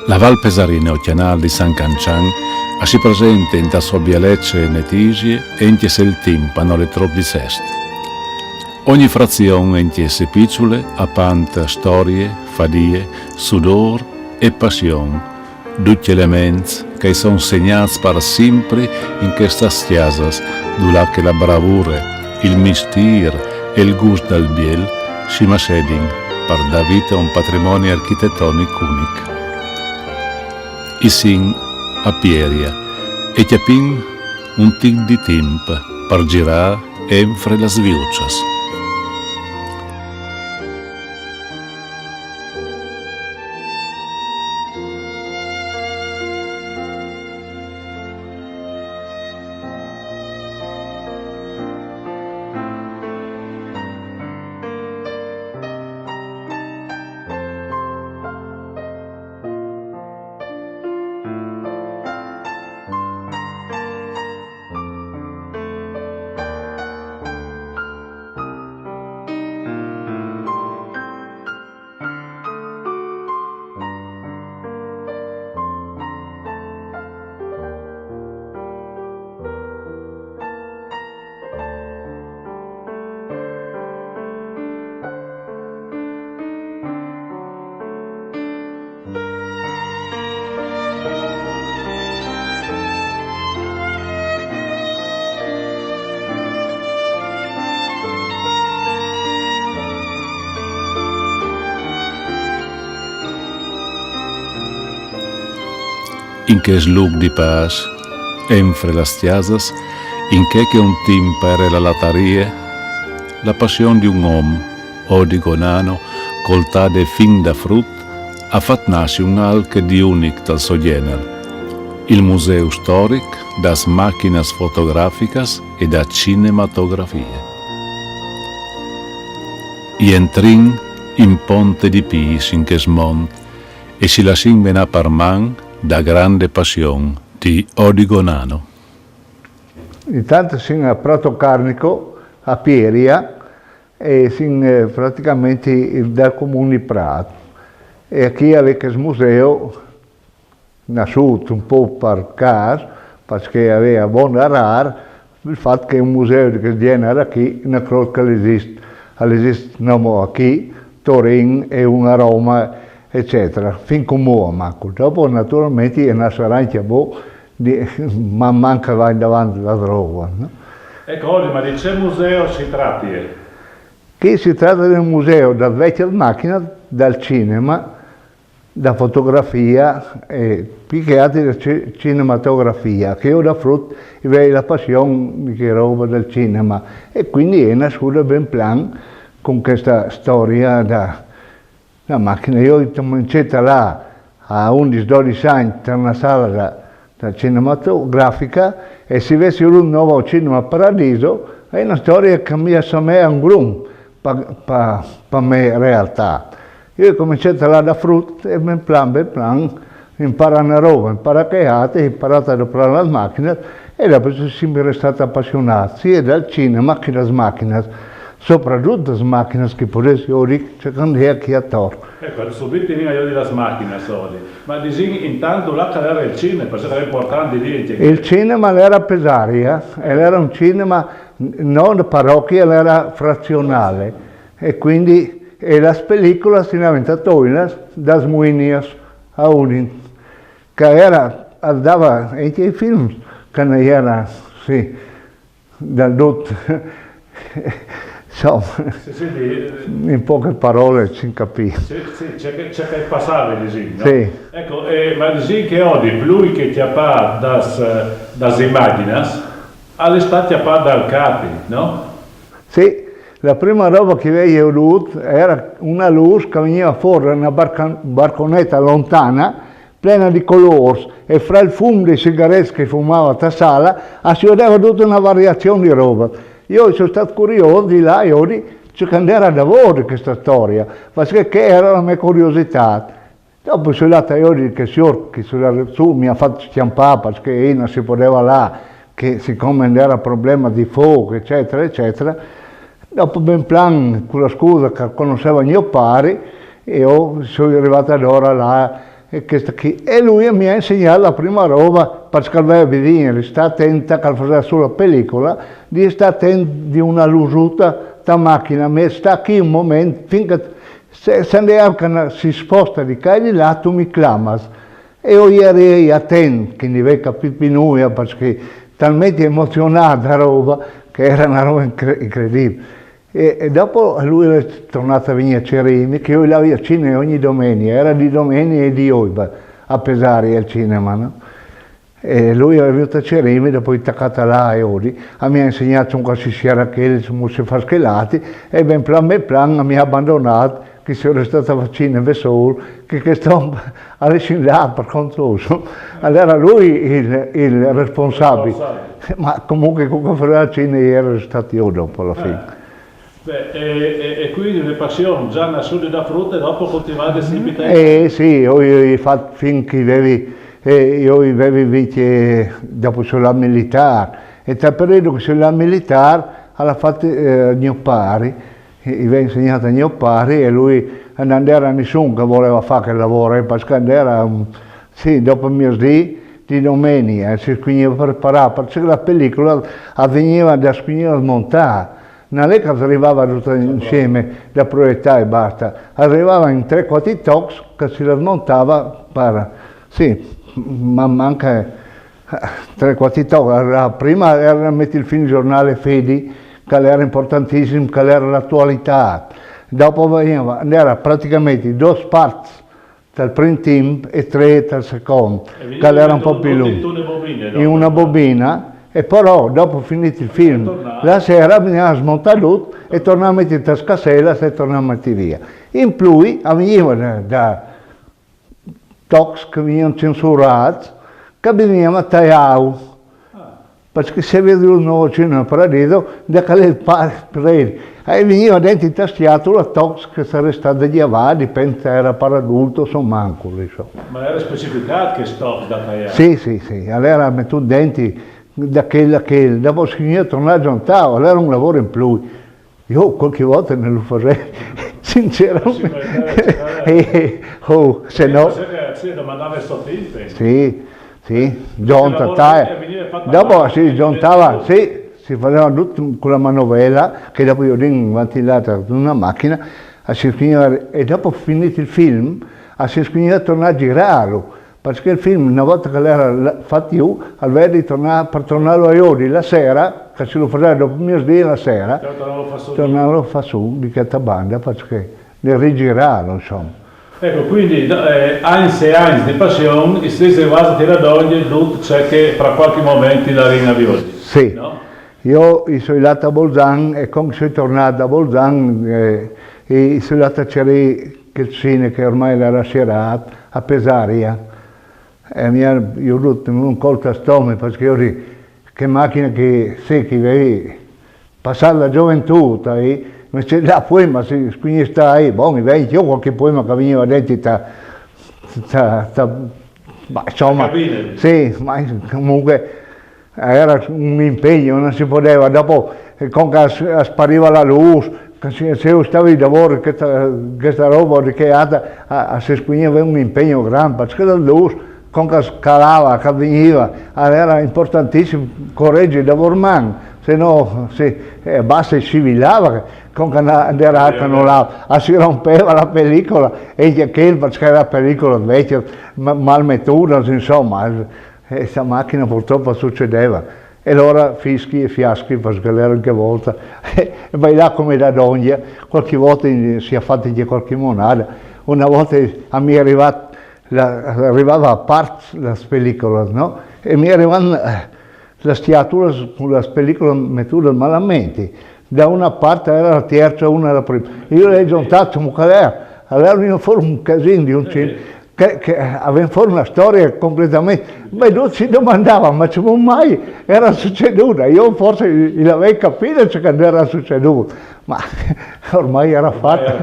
La Val Pesarina o Chianal di San Cancian si presente in sua bellezza e netigie e in il timpano le trop di sest. Ogni frazione in chiese piccole appanta storie, fadie, sudor e passione, tutti elementi che sono segnati per sempre in queste chiese, dove che la bravura, il mistero e il gusto del biel si massedin per dar vita a un patrimonio architettonico unico. I sin a Pieria e chiapin un tic di tempo per girare enfre le sviuccias. In che slug di paz, enfre las chiasas, in che un tempo era la latarie, la passione di un uomo, odigonano, coltade fin da frut, ha fatto nascere un alche di unic dal suo genere, il Museo Storico das Máquinas Fotográficas e da Cinematografie. I entrin in ponte di Pis in che smont e si la sinvena per man da grande passione di Odigonano. Intanto siamo a Prato Carnico, a Pieria, e siamo praticamente dal comune di Prato. E qui è il museo, nasciuto un po' per caso, perché aveva buona rara, il fatto che un museo di questo genere qui, non credo che esiste non qui, Torino e una Roma, eccetera, fin come ma dopo naturalmente è una sarantia man mano che va in davanti la droga. No? Ecco, ma di che museo si tratta? Qui si tratta di un museo da vecchia macchina, dal cinema, da fotografia e più che altro da cinematografia, che io da frutto avevo la passione di che roba del cinema e quindi è nasciuto ben plan con questa storia la macchina. Io ho cominciato là a 11-12 anni in una sala da cinematografica e se avessi un nuovo cinema Paradiso è una storia che mi ha a un grum per me in realtà. Io ho cominciato là da frutto e ben plan, impara una roba, impara che ho imparato a operare la macchina e dopo sono sempre stato appassionato sia dal cinema che dalle macchine. Soprattutto le macchine che potessi ora cercare chi ha torto. Ecco, subito io di le macchine, ma dici intanto là che era il cinema, perché era importante dire. Il cinema era Pesaria, era un cinema non parrocchia, era frazionale e quindi le pellicole si inventano da Smuinias a Unin, che era, andava anche i film, che ne era, sì, dal dotto. Insomma, in poche parole si capisce. C'è che passare, dici, no? Sì. Ecco, ma dici che oggi più che ti appare das immagines, all'estate appare dal capi, no? Sì, la prima roba che avevo avuto era una luce che veniva fuori da una barconetta lontana, piena di colori, e fra il fumo dei sigarette che fumava a sala, si vedeva tutta una variazione di roba. Io sono stato curioso di là e ora cercare a lavoro questa storia, perché era la mia curiosità. Dopo sono andato io che su mi ha fatto scampare perché non si poteva là, che siccome non era problema di fuoco, eccetera, eccetera. Dopo ben plan, con la scusa che conosceva mio pari, io sono arrivato ad ora là E lui mi ha insegnato la prima roba per scrivere vedere, sta attenta che faceva sulla pellicola, di stare attento di una lusuta da macchina, ma sta qui un momento, finché se si sposta di qua e di là, tu mi chiamas. E io ero attento, che ne avevo capito più nulla, perché talmente emozionata la roba, che era una roba incredibile. E dopo lui è tornato a venire a Cerimi, che io l'avevo al cinema ogni domenica, era di domenica e di Oiba a Pesari al cinema, no? E lui è venuto a Cerimi, dopo è attaccato là e odi, mi ha insegnato come si era che come si fa schelati, e ben plan mi ha abbandonato, che sono stato a vaccino in Vesol, che sto là per conto suo. Allora lui il responsabile, ma comunque come fa la Cina era stato io dopo alla fine. Beh, e quindi le passioni già nascono da frutta e dopo coltivate sempre? Sì, io ho fatto finché io avevo visto dopo sulla militare, e dal periodo che sulla militare ha fatto mio pari, gli aveva insegnato a mio pari e lui non era nessuno che voleva fare quel lavoro, perché era, sì, dopo il mio di domenica, si finiva per preparare, perché la pellicola avveniva da smontare. Non è che arrivava tutto insieme da proiettare e basta, arrivava in 3-4 tocs che si la smontava per, sì, ma manca 3-4 tocs. Prima era metti il film giornale Fedi, che era importantissimo, che era l'attualità. Dopo veniva, era praticamente 2 parti dal primo team e 3 dal secondo, che era un po' più lungo. In una bobina. E però dopo finito il film, la sera bisognava smontare tutto e tornare a mettere in tascasella e tornare a mettere via. In più veniva da tox che venivano censurati, che bisognava tagliare. Perché se vedi un nuovo cinema paradiso, da che le e veniva dentro in tastiato la tox che sarebbe stata di avanti, dipende se era per adulto o manco. Ma era specificato che stop da tagliare? Sì, allora metto dentro da che dopo finire tornare a giuntare, era un lavoro in più. Io qualche volta ne lo farei, sinceramente. Se no... Sì, domandava il sottile. Sì, giunta, dopo si giuntava, sì, si faceva tutto con la manovella, che dopo io ero vantillata con una macchina, e dopo finito il film, si finiva a tornare a girarlo. Perché il film, una volta che l'era fatto io, avevo tornare per tornarlo a Iodi la sera, che se lo faceva dopo il mio dia la sera, tornarlo a fare su di questa banda, perché ne rigirarlo, insomma. Ecco, quindi anni e anni di passione, stesse vasi di radoglie, tutto c'è che fra qualche momento la ringa di oggi. Sì, no? Io sono andato a Bolzano e quando sono tornato a Bolzano, sono andato a cercare il cine che ormai era serato, a Pesaria. Io ho avuto un colpo a stomaco perché io che macchina che sì, che avevi passato la gioventù, ma c'è là poema, quindi stai, buon, io qualche poema che veniva dentro, ma insomma, sì, ma comunque era un impegno, non si poteva, dopo quando spariva la luce, se io stavo di lavoro, questa roba ricreata, si spingeva un impegno grande, perché la luce, quando scalava, che veniva, era importantissimo correggere da Vorman, se no basta si villava, quando andava là, si rompeva la pellicola, e perché era la pellicola vecchia, malmettuta, insomma, questa macchina purtroppo succedeva. E allora fischi e fiaschi, perché era anche volta, e vai là come da dogna, qualche volta si è fatto anche qualche monada, una volta mi è arrivato, arrivava a parte la pellicola, no? E mi arrivavano le stiature sulla pellicola mettuta malamente. Da una parte era la terza, una era la prima. Io l'ho giuntato, allora veniva fuori un casino di un cinema, che aveva fuori una storia completamente. Beh, non si domandava, ma mai era succeduta. Io forse l'avevo capito che era succeduto, ma ormai era fatta.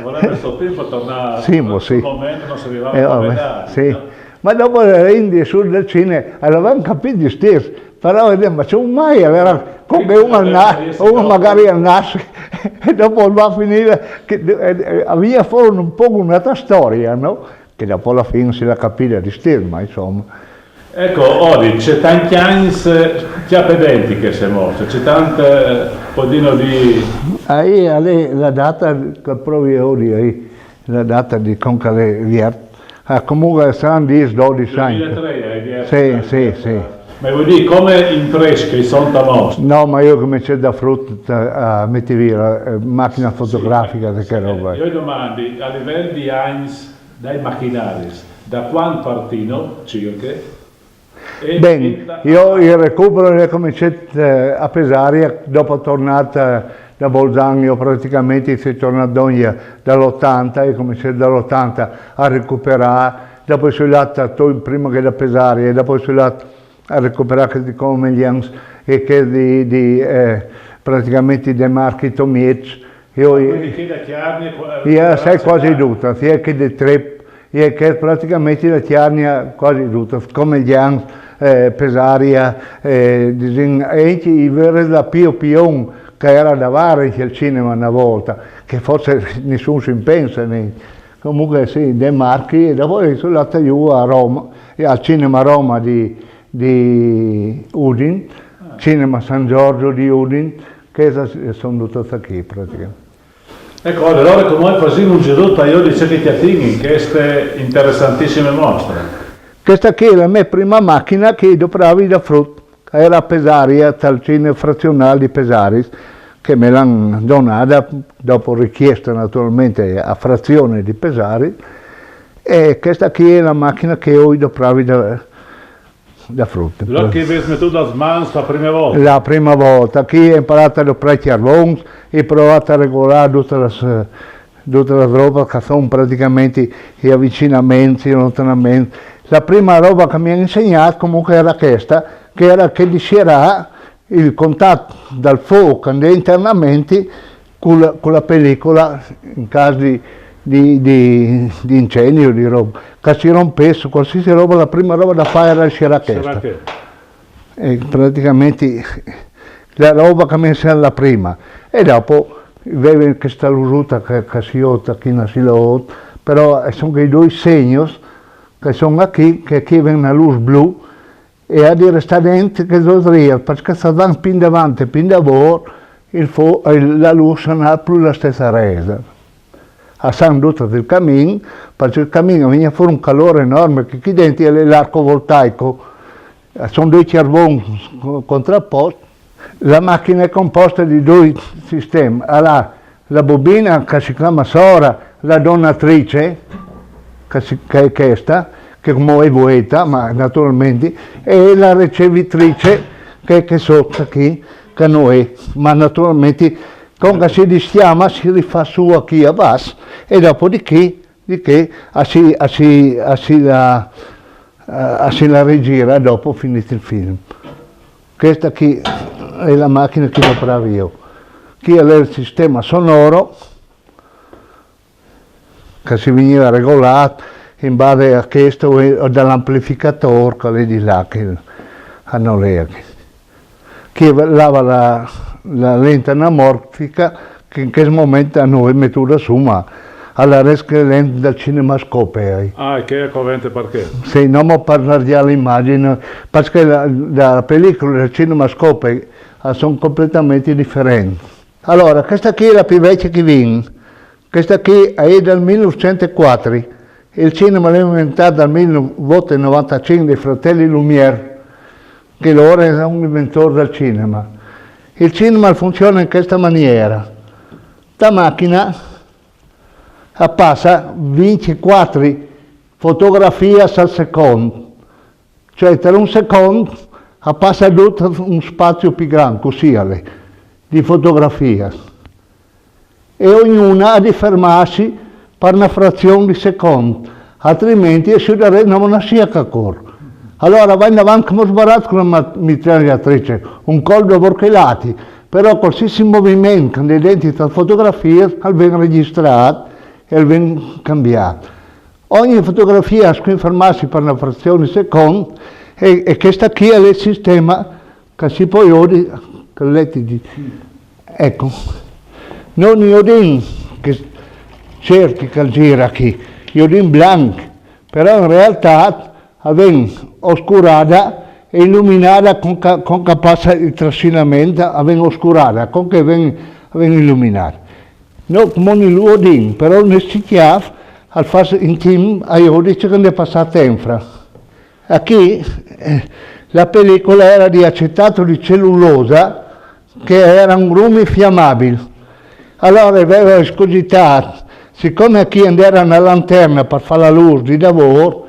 Voleva sto tempo tornare sì, momento non si arrivava a vedere. Sì. No? Ma dopo le Indie sul del cinema avevamo capito gli stessi, però ma mai era come uno magari al naso e dopo va a finire che aveva fuori un po' un'altra storia, no? che dopo alla fine si la capire di stil, ma insomma. Ecco, Odi, c'è tanti anni già pedenti che si è morto, c'è tanto podino di... La data che provi oggi, la data di concale viert, comunque saranno 10-12 anni. 2003, sì. Ma vuol dire come in fresca i sono morti? No, ma io come c'è da frutto a mettere via la macchina fotografica, che roba. Io domandi, a livello di Heinz, dai macchinari, da quando partino circa? Bene, io il recupero l'ho cominciato a Pesaria, dopo tornata da Bolzano, io praticamente sono tornato dall'80, e cominciato dall'80 a recuperare, dopo sono andato prima che da Pesaria, e dopo sono andato a recuperare di Comelians e che praticamente dei marchi Tomiec. Quindi che da chiarni? Io sai quasi tutta, sia che dei trip, e che praticamente la chiarnia quasi tutta, Comelians, Pesaria, e i veri da Pio Pion, che era da Varese al cinema una volta, che forse nessuno si pensa, comunque sì, dei marchi, e dopo sono andato io a Roma, al cinema Roma di Udine, cinema San Giorgio di Udine, che sono tutte qui praticamente. Ecco, allora come facciamo un giro io dice che ti attinghi in queste interessantissime mostre. Questa qui è la mia prima macchina che dopravi da frutto, era a Pesaria, dal cinema frazionale di Pesaris, che me l'hanno donata, dopo richiesta naturalmente a frazione di Pesari, e questa qui è la macchina che ho dopravi da frutto. Allora che avete tu da Smans la prima volta? La prima volta, qui ho imparato a doprare chiarvons e provato a regolare tutta la roba che sono praticamente gli avvicinamenti, gli allontanamenti. La prima roba che mi hanno insegnato comunque era questa, che era che discerà il contatto dal fuoco internamente con la pellicola in caso di incendio, di roba. Che si rompesse, qualsiasi roba, la prima roba da fare era uscire questa. E praticamente la roba che mi insegna la prima. E dopo avevo questa lusuta che si otta, che non si otta, però sono quei due segni che sono qui, che qui viene una luce blu, e a dire sta dentro che dovrebbe, perché sta dando più davanti, più da lavoro, la luce non ha più la stessa resa. A San Dutra del Cammin, perché il cammino viene fuori un calore enorme, che qui dentro è l'arco voltaico, sono due carboni contrapposti. La macchina è composta di due sistemi, ha la bobina che si chiama Sora, la donatrice, che è questa, che come è vuota, ma naturalmente, e la ricevitrice che è sotto qui, che noi, ma naturalmente come si dischiama si rifà su qui a basso e dopodiché si la rigira dopo finito il film. Questa qui è la macchina che ho provato io. Qui è il sistema sonoro che si veniva regolato in base a questo o dall'amplificatore che è di là che hanno lei. Chi lava la lente anamorfica che in questo momento a noi mettuta su, ma alla resca lente del cinemascope. Che è convente perché? Sì, non mi parlare di all'immagine, perché la pellicola del cinemascope sono completamente differenti. Allora, questa qui è la più vecchia che viene, questa qui è del 1904, il cinema l'ha inventato dal 1995 dei fratelli Lumière, che loro erano un inventore del cinema. Il cinema funziona in questa maniera. La macchina passa 24 fotografie al secondo, cioè per un secondo passa tutto un spazio più grande, così di fotografie. E ognuna ha di fermarsi per una frazione di secondo, altrimenti non si accorre. Allora vai in avanti come sbarazzo con la mitragliatrice, un colpo a lati, però qualsiasi movimento con le denti della fotografia viene registrato e viene cambiato. Ogni fotografia si fermarsi per una frazione di secondo e questa qui è il sistema che si può ecco, non io dico che cerchi che gira qui, io dico blanco, però in realtà aveva oscurata e illuminata con che passa il trascinamento, aveva oscurata, con che aveva illuminata. No, come non lo dico, però non si chiama, al fare in team, io dico che ne è passata infra. Qui la pellicola era di acetato di cellulosa, che era un grume fiammabile. Allora aveva escogitato, siccome qui andava una lanterna per fare la luce di lavoro,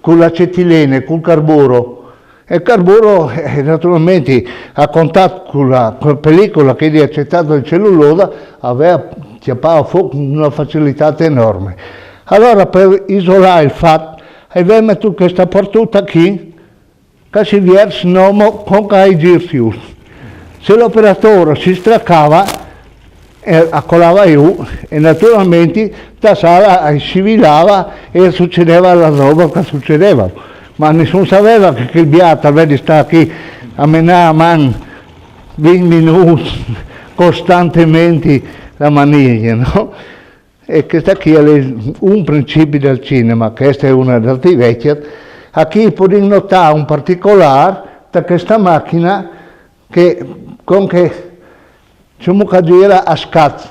con l'acetilene, con il carburo, e il carburo naturalmente a contatto con la pellicola che è di acetato di cellulosa aveva chiappava fuoco con una facilità enorme. Allora per isolare il fatto avevamo messo questa portuta qui che si versa con i girsi. Se l'operatore si straccava accolava giù e naturalmente da sala scivilava e succedeva la roba che succedeva, ma nessuno sapeva che il biata aveva stare qui a menare a mano 20 minuti costantemente la maniglia, no? E questo qui è un principio del cinema, questa è una delle vecchie. A chi può notare un particolare da questa macchina che con che diciamo che gira a scatto,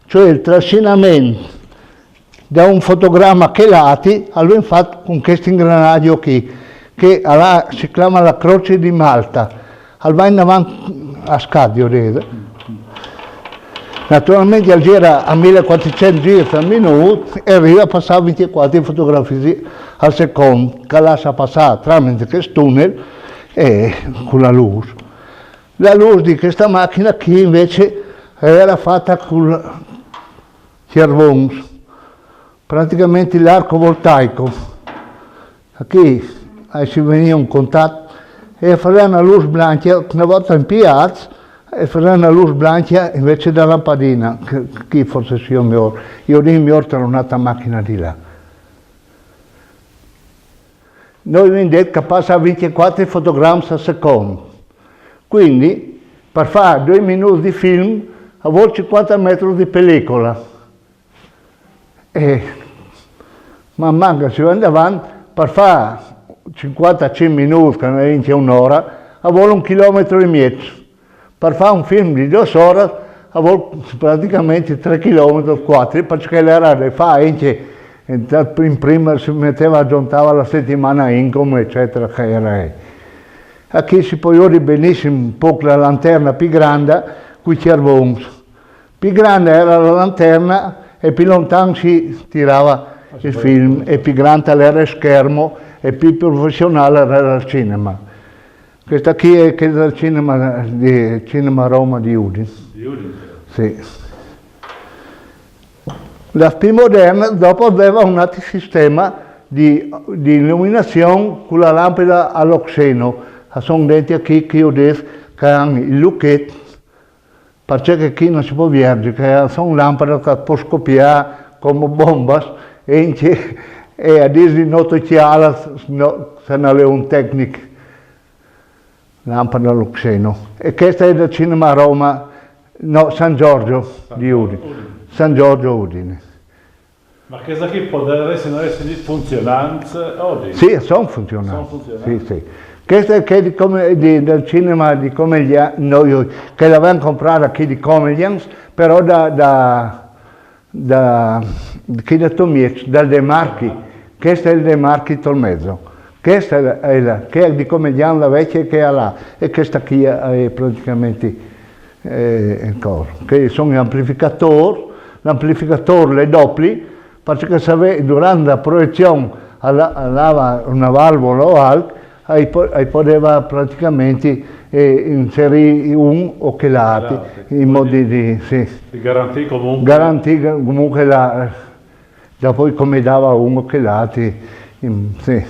cioè il trascinamento da un fotogramma che lati, allora fatto con questo ingranaggio qui, che si chiama la croce di Malta, va in avanti a scatto, naturalmente al gira a 1400 giri al minuto e arriva a passare 24 fotografie al secondo, che lascia passare tramite questo tunnel e con la luce. La luce di questa macchina qui invece era fatta con carbone, praticamente l'arco voltaico. Qui si veniva un contatto e faceva una luce bianca, una volta in piazza, e faceva una luce bianca invece della lampadina, che forse sia migliore. Io dico migliore tra un'altra macchina di là. Noi abbiamo detto che passa a 24 fotogrammi al secondo, quindi per fare 2 minuti di film a volte 50 metri di pellicola. E man mano che si va avanti, per fare 55 minuti, che ne è un'ora, a volte 1,5 chilometri. Per fare un film di 2 ore, a volte praticamente 3 chilometri, 4, perché l'era da fare anche in prima si metteva, aggiuntava la settimana income, eccetera, che era. A chi si può vedere benissimo un po' la lanterna più grande, qui carbone. Più grande era la lanterna e più lontano si tirava il film, e più grande era il schermo e più professionale era il cinema. Questa qui è del cinema Roma di Udine. Di Udine? Sì. La più moderna dopo aveva un altro sistema di illuminazione con la lampada all'oxeno. Sono dentro qui che io detto che hanno il lucchetto, perché qui non si può vedere, che sono lampade che può scoppiare come bombe e adesso non c'è se non è un tecnico, lampada all'oxeno. E questa è del cinema Roma, no, San Giorgio di Udine. San Giorgio Udine. Ma questa qui può essere funzionante oggi? Sì, sono funzionanti. Sì, sì. Questa è del cinema di Comeglians, che l'avevamo comprata qui di Comeglians, però da Tomiec, dal De Marchi. Questa è il De Marchi Tolmezzo. Questa è la, che è di Comeglians la vecchia che è là, e questa qui è praticamente che sono gli amplificatori, l'amplificatore le doppli, perché durante la proiezione aveva una valvola o altro, poteva praticamente inserire un o che l'altro, in modo di sì. Garantì comunque? Garantì comunque da poi come dava uno o che l'altro, sì.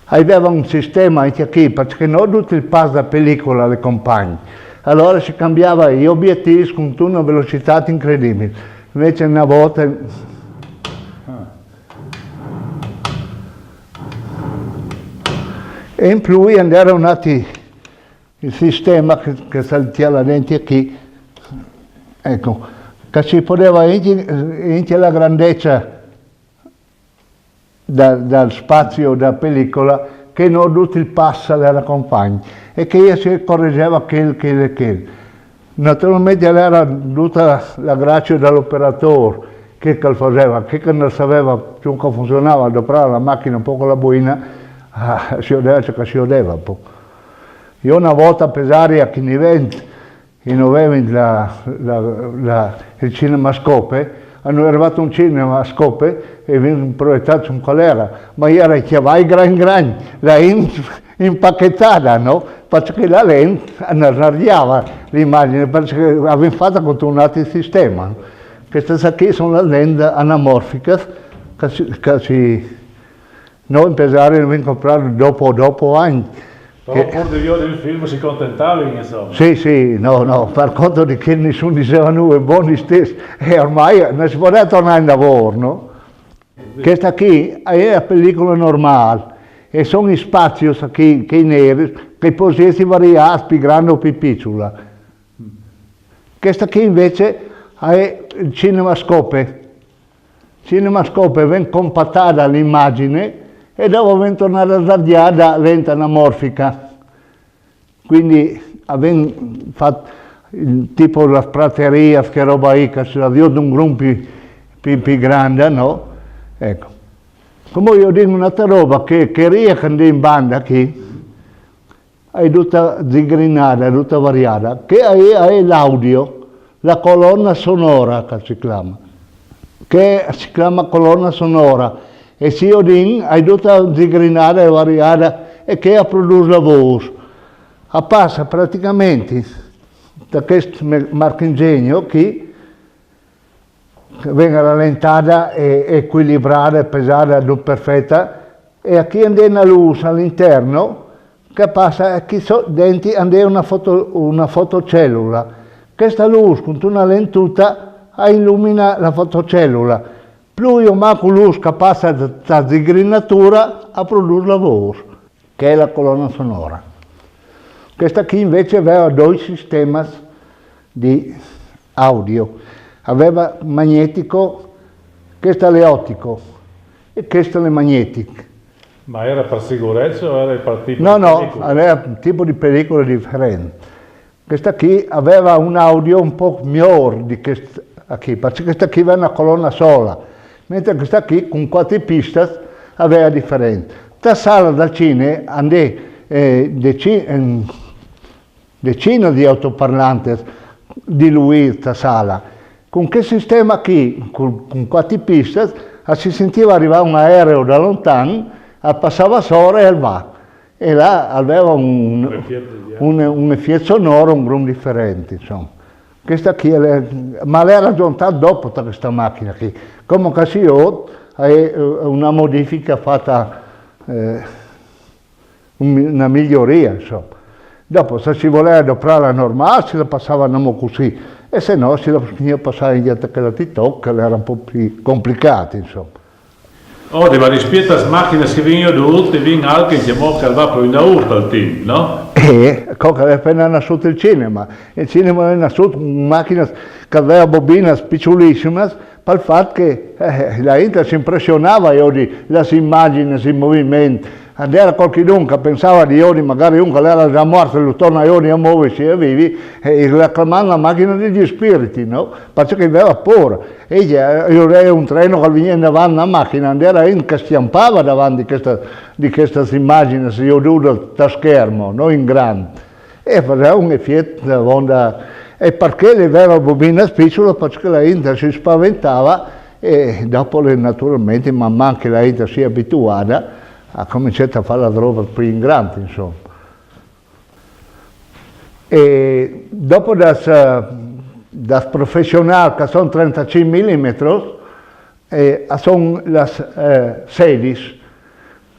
Aveva un sistema anche qui, perché non tutto il passo da pellicola alle compagne. Allora si cambiava gli obiettivi con una velocità incredibile. Invece una volta e in più andava un attimo il sistema che saltiva dentro qui, ecco, che si poteva anche la grandezza dal spazio da pellicola che non tutti il passa alla compagna e che io si correggeva quel. Naturalmente era tutta la grazia dell'operatore che faceva, che non sapeva come funzionava, dopo la macchina un po' con la boina, si odeva ciò che si odeva. Io una volta a Pesari a Chinivent, in novembre il cinemascope, hanno arrivato un cinemascope e abbiamo proiettato un colera, ma io era che vai gran, la impacchettata, no? Perché la lente annarriava l'immagine, perché avevamo fatto con un altro sistema. Queste qui sono le lenti anamorfiche che noi in Pesari abbiamo comprato dopo anni. Però pur di vedere il film si contentavi, insomma. Sì, no, per conto di che nessuno diceva noi, buoni stessi, e ormai non si poteva tornare in lavoro, no? Questa qui è la pellicola normale, e sono i spazi che neri, che possono variare più grande o più piccola. Questa qui invece è il cinemascope. Il cinemascope viene compattata l'immagine, e dopo viene tornata a sguardare da lente anamorfica. Quindi abbiamo fatto tipo la prateria, che roba lì, che si avvia di un gruppo più grande, no? Ecco. Come io dico un'altra roba, che riesce in banda qui, è tutta zigrinata, è tutta variata, che è l'audio, la colonna sonora, che si chiama colonna sonora. E se io dico, è tutta zigrinata e variata, e che produce la voce. Passa praticamente da questo marchingegno che viene rallentata e equilibrata e pesata ed perfetta, e a chi ande una luce all'interno che passa, qui dentro ande una fotocellula. Questa luce con una lentuta illumina la fotocellula. Più io manco luce che passa da zigrinatura a produrre la voce, che è la colonna sonora. Questa qui invece aveva due sistemi di audio. Aveva magnetico, questo è ottico e questo è magnetico. Ma era per sicurezza o era per tipo No, di pellicola? era un tipo di pellicola differente. Questa qui aveva un audio un po' migliore di questa qui, perché questa qui aveva una colonna sola, mentre questa qui con 4 piste aveva differenza. La sala del cinema andava decine di autoparlanti di lui questa sala. Con questo sistema qui, con 4 piste, si sentiva arrivare un aereo da lontano, passava sopra e va. E là aveva un effetto sonoro un po' differente, insomma. Questa qui, ma l'era aggiunta dopo questa macchina qui. Come che si è una modifica fatta, una miglioria, insomma. Dopo, se si voleva adoperare la normale, si la passavano così, e se no si la passava indietro che la TikTok, che era un po' più complicato, insomma. Oh, ma rispetto alle macchine che vengono tutte, vengono anche che va più in urta al team, no? Comunque aveva appena nasciuto il cinema è nasciuto una macchina che aveva bobine piccolissime, per il fatto che la gente si impressionava di le immagini, i movimenti. Era qualcuno che pensava di Ioni, magari uno che era già morto, lui torna a Ioni a muoversi e vivi, e reclamando la macchina degli spiriti, no? Perché aveva paura. E io avevo un treno che veniva davanti alla macchina, era uno che stiampava davanti di queste immagini, se io vedo da schermo, non in grande. E faceva un effetto onda. E perché le aveva bobine piccole? Perché la gente si spaventava e dopo naturalmente, man mano che la gente si è abituata, ha cominciato a fare la roba più in grande, insomma. E dopo da professionale, che sono 35 mm, sono le 16,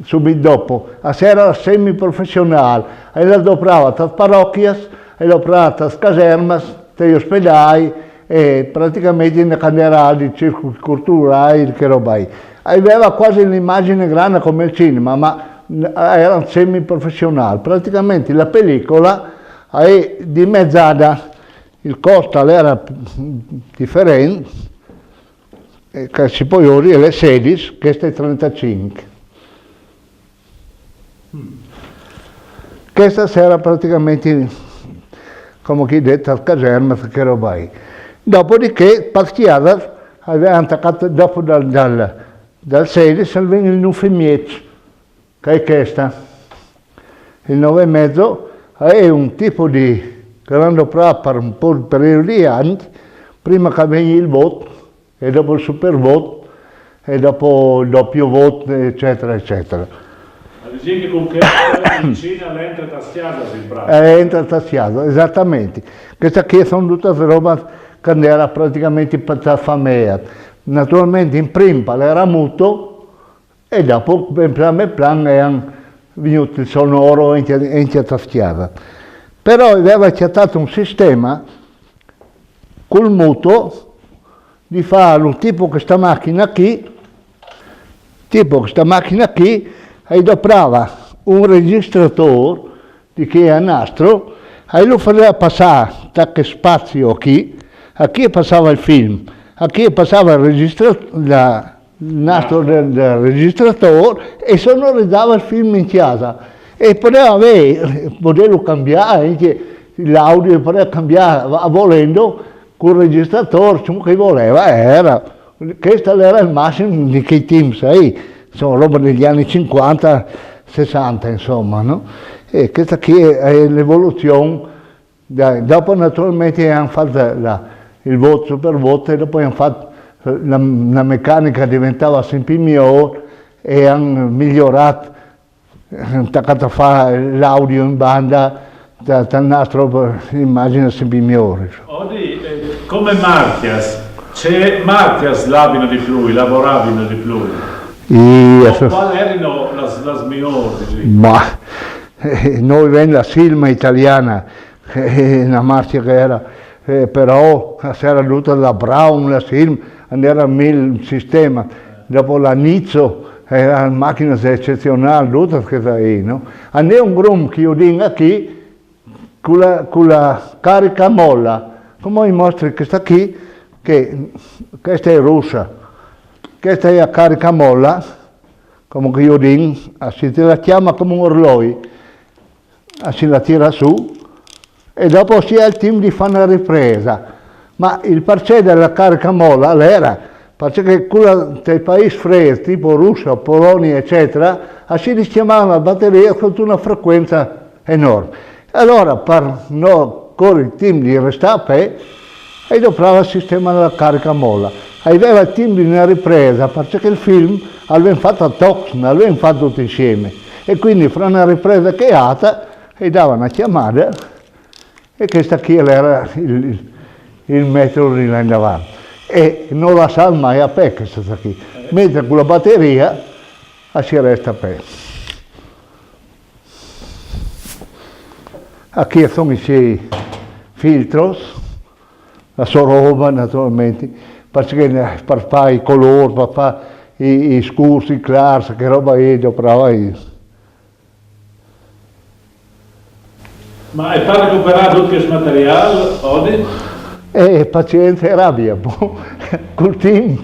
subito dopo. Era semiprofessionale, e la doprava tra parrocchie, e la doprava tra caserme, tra gli ospedali, e praticamente in canderali, circuiti culturali, che roba lì. Aveva quasi un'immagine grande come il cinema, ma era un semiprofessionale. Praticamente la pellicola è dimezzata, il costo era differente, che si può usare le 16, questa è 35. Questa sera praticamente, come chi detto, al caserma, che roba è. Dopodiché, partiata, aveva attaccato dopo dal 16, viene il 9,5, che è questa. Il 9,5 è un tipo di, che l'hanno provato per un po' di periodo di anni, prima che venga il voto, e dopo il super voto, e dopo il doppio voto, eccetera, eccetera. Ma dici che con che vicina l'entra tastiata si pratica? Entra tastiato, esattamente. Questa qui sono tutte roba che era praticamente per famiglia. Naturalmente in prima era muto e dopo in plan è venuto il sonoro in tastiata. Però aveva accettato un sistema col muto di fare tipo questa macchina qui, e doprava un registratore di che è a nastro, e lo faceva passare da che spazio qui, a chi passava il film, a chi passava il nastro del registratore e sonorizzava il film in chiesa. E poteva cambiare, l'audio poteva cambiare volendo col registratore, ciò che voleva, questo era il massimo di quei team, sai, sono roba degli anni 50, 60 insomma, no? E questa qui è l'evoluzione, dopo naturalmente hanno fatto il voto super voto e dopo hanno fatto, la meccanica diventava sempre migliore e hanno migliorato, hanno attaccato a fare l'audio in banda, dal nastro immagine sempre migliore. Oggi, come Martias, c'è Martias l'abino di più, lavoravano di più? Quali erano le migliori? Ma noi venne la Silma italiana, una marcia che era, però si era dovuta da Brown, la Silma, era il sistema. Dopo la Nizzo, era una macchina eccezionale, tutta questa lì, no? Andò un gruppo che io dico qui, con la carica molla, come mostra questa qui, che questa è russa, questa è la carica molla, come io dico, si la chiama come un orologio, si la tira su e dopo si ha il team di fare una ripresa, ma il parcè della carica molla era, perché quella dei paesi freddi, tipo Russia, Polonia, eccetera, si rischiamava la batteria con una frequenza enorme. Allora, per con il team di restare, e dopo il sistema della carica molla. Aveva il team di una ripresa, perché il film aveva fatto a Toxn, aveva fatto tutti insieme. E quindi fra una ripresa che è alta, e dava una chiamata, e questa qui era il metodo di là in avanti. E non la sa mai a pe questa qui. Mentre con la batteria si resta a pe. Qui sono i suoi filtros, la sua roba naturalmente, perché per fare i colori, per fare i scuri, i clars, che roba è, dopo Ma è per recuperare tutto questo materiale oggi? Pazienza e rabbia, col team.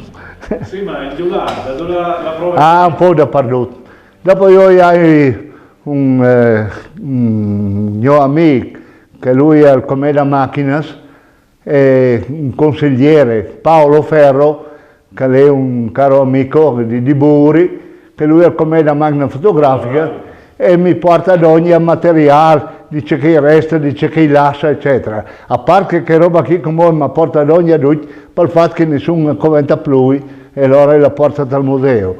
Sì, ma in giurata, dove la prova? Ah, un po' dappertutto. Dopo io ho un mio amico, che lui è al Comeda Macchinas, e un consigliere, Paolo Ferro, che è un caro amico di Buri, che lui è al Comeda Macchina Fotografica, e mi porta ad ogni materiale, dice che resta, dice che lascia, eccetera. A parte che roba qui come mi porta ad ogni adulto, per il fatto che nessuno commenta più, e allora la porta dal museo,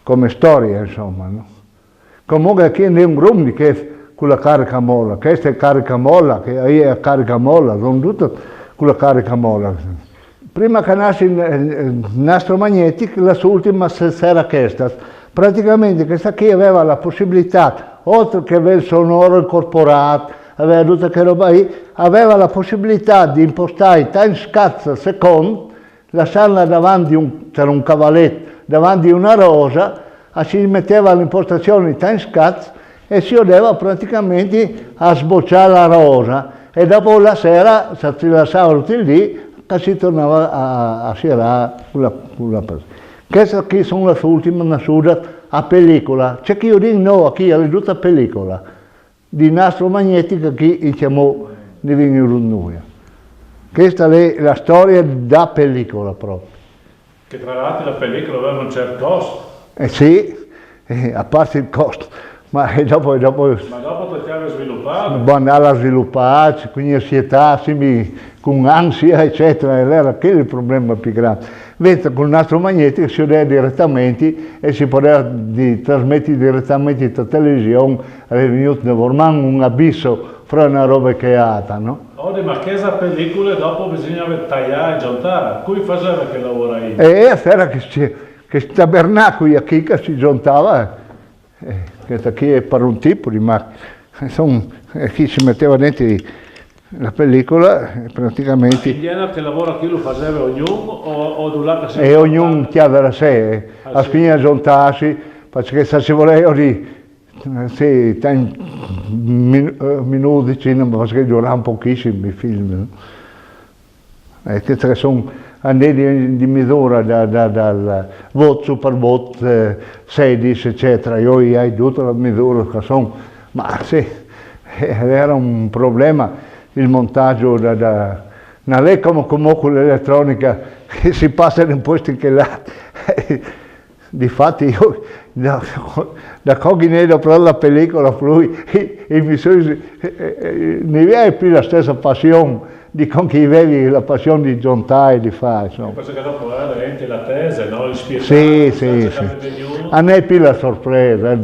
come storia, insomma. No? Comunque qui è un gruppo che con la carica molla, questa è carica molla, che è carica molla, sono tutte con la carica molla. Prima che nasce il nastro magnetico, la sua ultima era questa. Praticamente questa qui aveva la possibilità, oltre che avere il sonoro incorporato, aveva tutta che roba lì, aveva la possibilità di impostare i time scats al secondo, lasciarla davanti, c'era un cavalletto, davanti a una rosa, si metteva l'impostazione di time scats e si udeva praticamente a sbocciare la rosa e dopo la sera si lasciava tutti lì, che si tornava a girare con la persona. Queste qui sono le ultime nascite a pellicola. C'è chi io dico no, qui è tutta pellicola. Di nastro magnetico che diciamo di Vignorunuia. Questa è la storia da pellicola proprio. Che tra l'altro la pellicola aveva un certo costo. Sì, a parte il costo, ma dopo Ma dopo ti avevi sviluppato? andare a sviluppare, quindi ansietà, con ansia, eccetera, era quello il problema più grande. Mentre con il nastro magnetico si vedeva direttamente e si poteva trasmettere direttamente da televisione, è venuto un abisso fra una roba e l'altra, no? Ma questa pellicola dopo bisognava tagliare e giuntare, cui faceva che lavora io? E era che tabernacoli a chi che si giuntava, questa qui è per un tipo di macchina, chi si metteva dentro la pellicola praticamente. In che lavoro qui lo faceva ognuno o due che E ognuno chiede da sé, a fine giuntarsi, perché se si voleva di sì, minuti cinema, perché durava pochissimo i film. Queste sono anelli di misura dal voto, super voto, 16 eccetera. Io hai tutta la misura che sono, ma sì, era un problema il montaggio non è come con l'elettronica che si passa in posti che là. Difatti io da Coghinello per la pellicola lui e mi sono ne avevi più la stessa passione di con chi avevi la passione di giuntare e di fare, insomma. Penso che dopo era la tese, no? Sì. A me è più la sorpresa,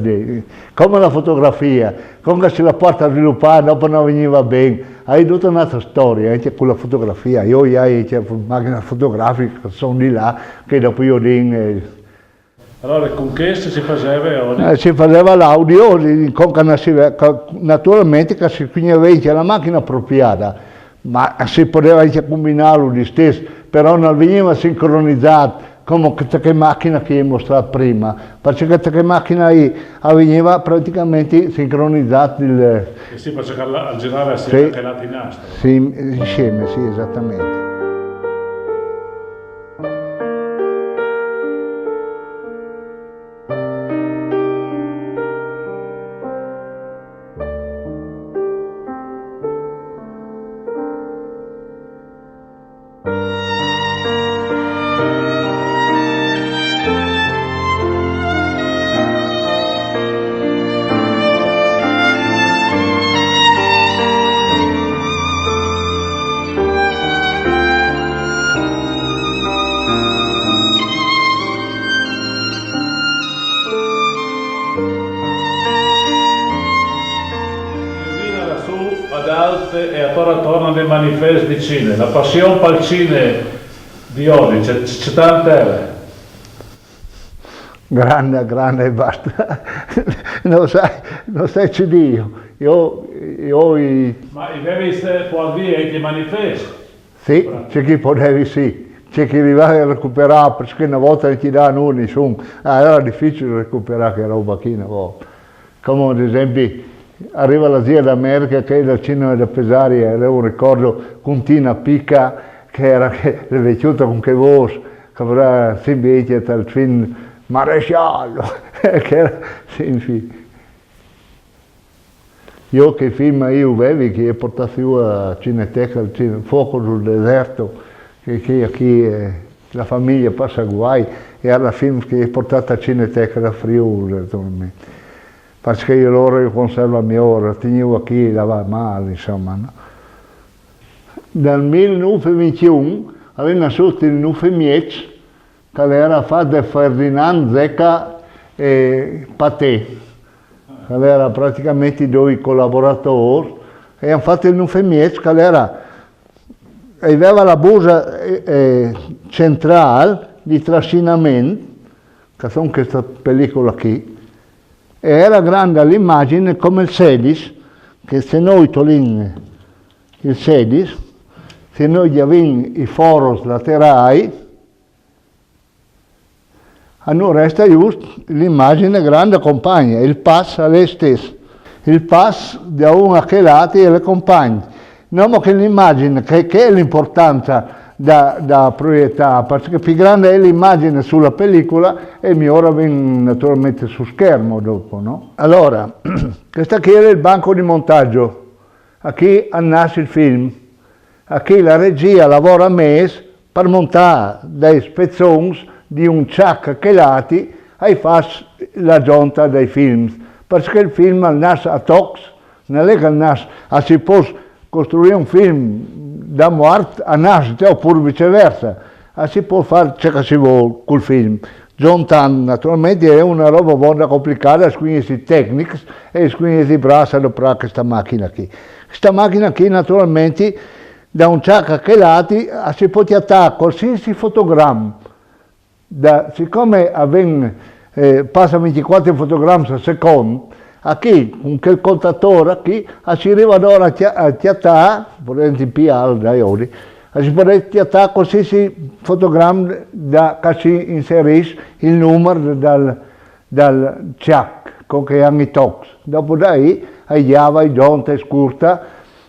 come la fotografia, come si la porta a sviluppare, dopo non veniva bene. Hai tutta un'altra storia, anche con la fotografia. Io hai macchina fotografica, sono di là, che dopo io dico. Allora con questo si faceva? Si faceva l'audio, naturalmente che si aveva la macchina appropriata, ma si poteva anche combinarlo di stesso, però non veniva sincronizzato come questa macchina che ho mostrato prima, perché questa macchina veniva praticamente sincronizzata. E si faceva girare assieme anche la tinastra? Sì, insieme, sì, esattamente. E attorno dei manifesti di Cine, la passione per il Cine di oggi, c'è tante? Grande e basta, non sai c'è Dio. Ma avevi può dire anche i manifesti? Sì, c'è chi potevi sì, c'è chi arrivava a recuperare, perché una volta non ti davano nessuno, era difficile recuperare che roba qui una volta. Come ad esempio arriva la zia d'America che è dal cinema da Pesari, avevo un ricordo con Tina Picca che era vecchiuta con che voce, che avrà invece dal film Maresciallo, che era sì. Io che film io avevo che è portato a Cineteca, Fuoco sul deserto, che qui la famiglia passa guai, e alla film che è portato a Cineteca da Friuli, naturalmente. Perché io conservo la mia ora, tenevo qui, la va male, insomma. No? Dal 1921 aveva nasciuto il Nufemiec, che era fatto da Ferdinand Zecca e Paté, che era praticamente due collaboratori, e hanno fatto il Nufemiec, che aveva la busa centrale di trascinamento, che sono questa pellicola qui, e era grande l'immagine come il 16, che se noi togliamo il 16, se noi gli abbiamo i foros laterali, a noi resta giusto l'immagine grande compagna, il pass a lei stesso, il pass da uno a che lati e le compagne. Non che l'immagine, che è l'importanza da proiettare, perché più grande è l'immagine sulla pellicola e migliore viene naturalmente su schermo dopo, no? Allora, questo qui era il banco di montaggio, a chi nasce il film, a chi la regia lavora mesi per montare dei spezzoni di un ciak che lati e fa la giunta dei film, perché il film nasce a tox, non è che nasce, si può costruire un film da morte a nascita oppure viceversa, si può fare ciò che si vuole col film. Giuntando naturalmente è una roba buona complicata, quindi si tecnica e quindi si braccia per questa macchina qui. Questa macchina qui naturalmente da un ciak che lati si può attaccare qualsiasi fotogramma, siccome passa 24 fotogrammi al secondo, a chi, con quel contatore, a chi si arriva ora a tiattare, volendo in PL dai odi, si può tiattare qualsiasi fotogramma che si inserisce il numero dal ciak, con che hanno i tox. Dopo da lì, i giunta, scurta,